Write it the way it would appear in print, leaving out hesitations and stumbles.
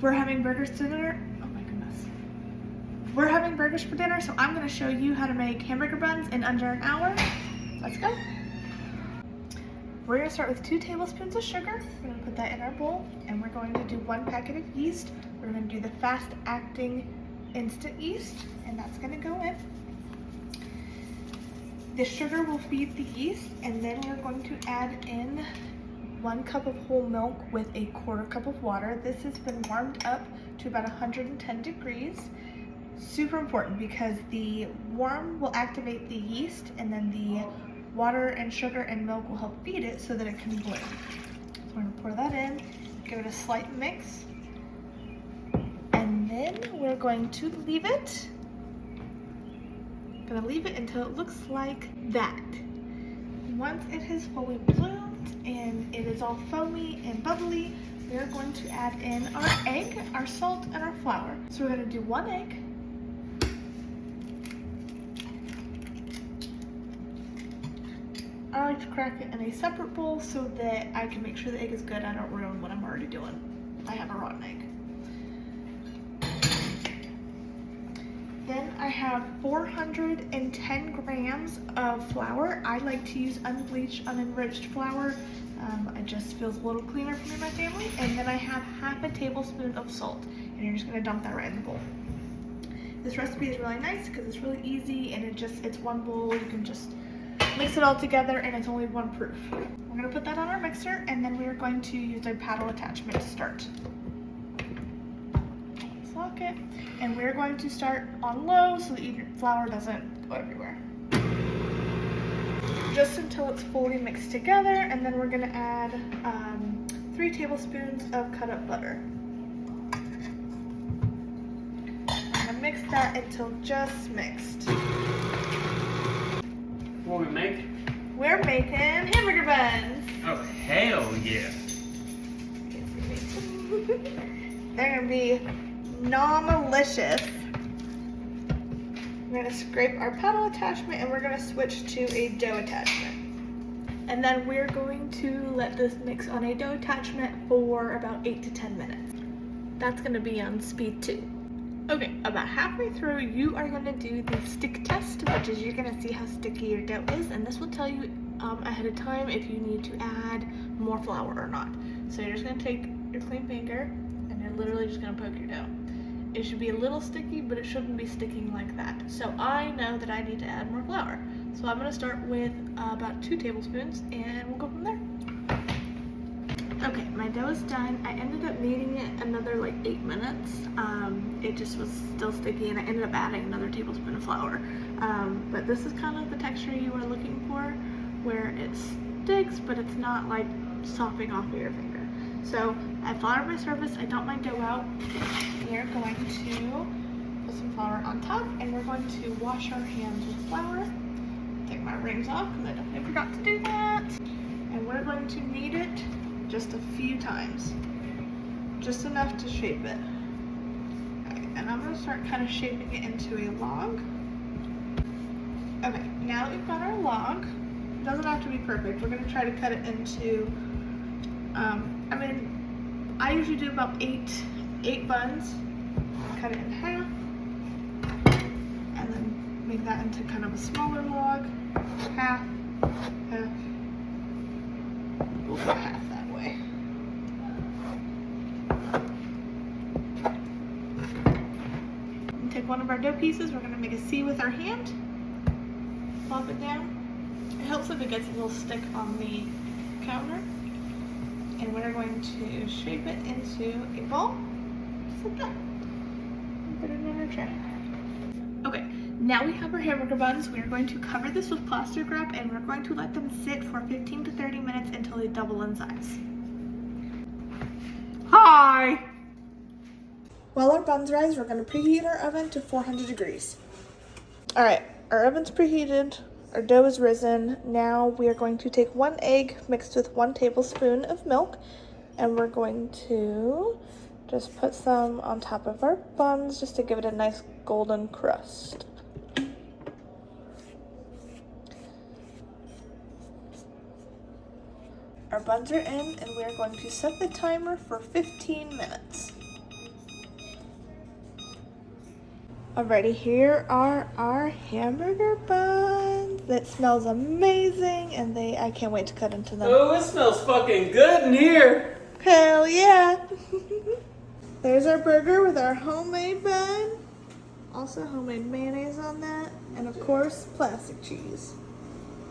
we're having burgers for dinner. Oh my goodness. We're having burgers for dinner, so I'm gonna show you how to make hamburger buns in under an hour. Let's go. We're gonna start with 2 tablespoons of sugar. We're gonna put that in our bowl, and we're going to do 1 packet of yeast. We're gonna do the fast acting instant yeast, and that's gonna go in. The sugar will feed the yeast, and then we're going to add in 1 cup of whole milk with a 1/4 cup of water. This has been warmed up to about 110 degrees. Super important because the warm will activate the yeast, and then the water and sugar and milk will help feed it so that it can blend. So we're gonna pour that in, give it a slight mix, and then we're going to leave it. Gonna leave it until it looks like that. Once it has fully bloomed and it is all foamy and bubbly, we're going to add in our egg, our salt, and our flour. So we're gonna do 1 egg. I like to crack it in a separate bowl so that I can make sure the egg is good. I don't ruin what I'm already doing. I have a rotten egg. Then I have 410 grams of flour. I like to use unbleached, unenriched flour. It just feels a little cleaner for me and my family. And then I have 1/2 tablespoon of salt. And you're just gonna dump that right in the bowl. This recipe is really nice because it's really easy and it's 1 bowl. You can just mix it all together and it's only 1 proof. We're gonna put that on our mixer, and then we're going to use our paddle attachment to start. Let's lock it. And we're going to start on low so that your flour doesn't go everywhere. Just until it's fully mixed together, and then we're gonna add 3 tablespoons of cut up butter. I'm gonna mix that until just mixed. What we make? We're making hamburger buns. Oh, hell yeah. They're gonna be nom-alicious. We're gonna scrape our paddle attachment and we're gonna switch to a dough attachment. And then we're going to let this mix on a dough attachment for about 8 to 10 minutes. That's gonna be on speed 2. Okay, about halfway through, you are gonna do the stick test, which is you're gonna see how sticky your dough is, and this will tell you ahead of time if you need to add more flour or not. So you're just gonna take your clean finger, and you're literally just gonna poke your dough. It should be a little sticky, but it shouldn't be sticking like that. So I know that I need to add more flour. So I'm gonna start with about 2 tablespoons, and we'll go from there. Okay, my dough is done. I ended up kneading it another like 8 minutes. It just was still sticky, and I ended up adding another tablespoon of flour. But this is kind of the texture you are looking for, where it sticks, but it's not like sopping off of your finger. So I floured my surface. I dumped my dough out. We are going to put some flour on top, and we're going to wash our hands with flour. Take my rings off because I definitely forgot to do that. And we're going to knead it just a few times, just enough to shape it. Okay, and I'm gonna start kind of shaping it into a log. Okay, now that we've got our log, it doesn't have to be perfect. We're gonna try to cut it into, I usually do about 8 buns, cut it in half, and then make that into kind of a smaller log, half, we'll go half that way. And take one of our dough pieces, we're gonna make a C with our hand, plop it down. It helps if it gets a little stick on the counter. And we're going to shape it into a ball, just like that. And put it in our tray. Okay, now we have our hamburger buns. We are going to cover this with plastic wrap, and we're going to let them sit for 15 to 30 minutes until they double in size. Hi! While our buns rise, we're going to preheat our oven to 400 degrees. All right, our oven's preheated. Our dough is risen. Now we are going to take 1 egg mixed with 1 tablespoon of milk, and we're going to just put some on top of our buns just to give it a nice golden crust. Our buns are in, and we are going to set the timer for 15 minutes. Alrighty, here are our hamburger buns. That smells amazing, and I can't wait to cut into them. Oh, it smells fucking good in here. Hell yeah! There's our burger with our homemade bun. Also homemade mayonnaise on that, and of course, plastic cheese.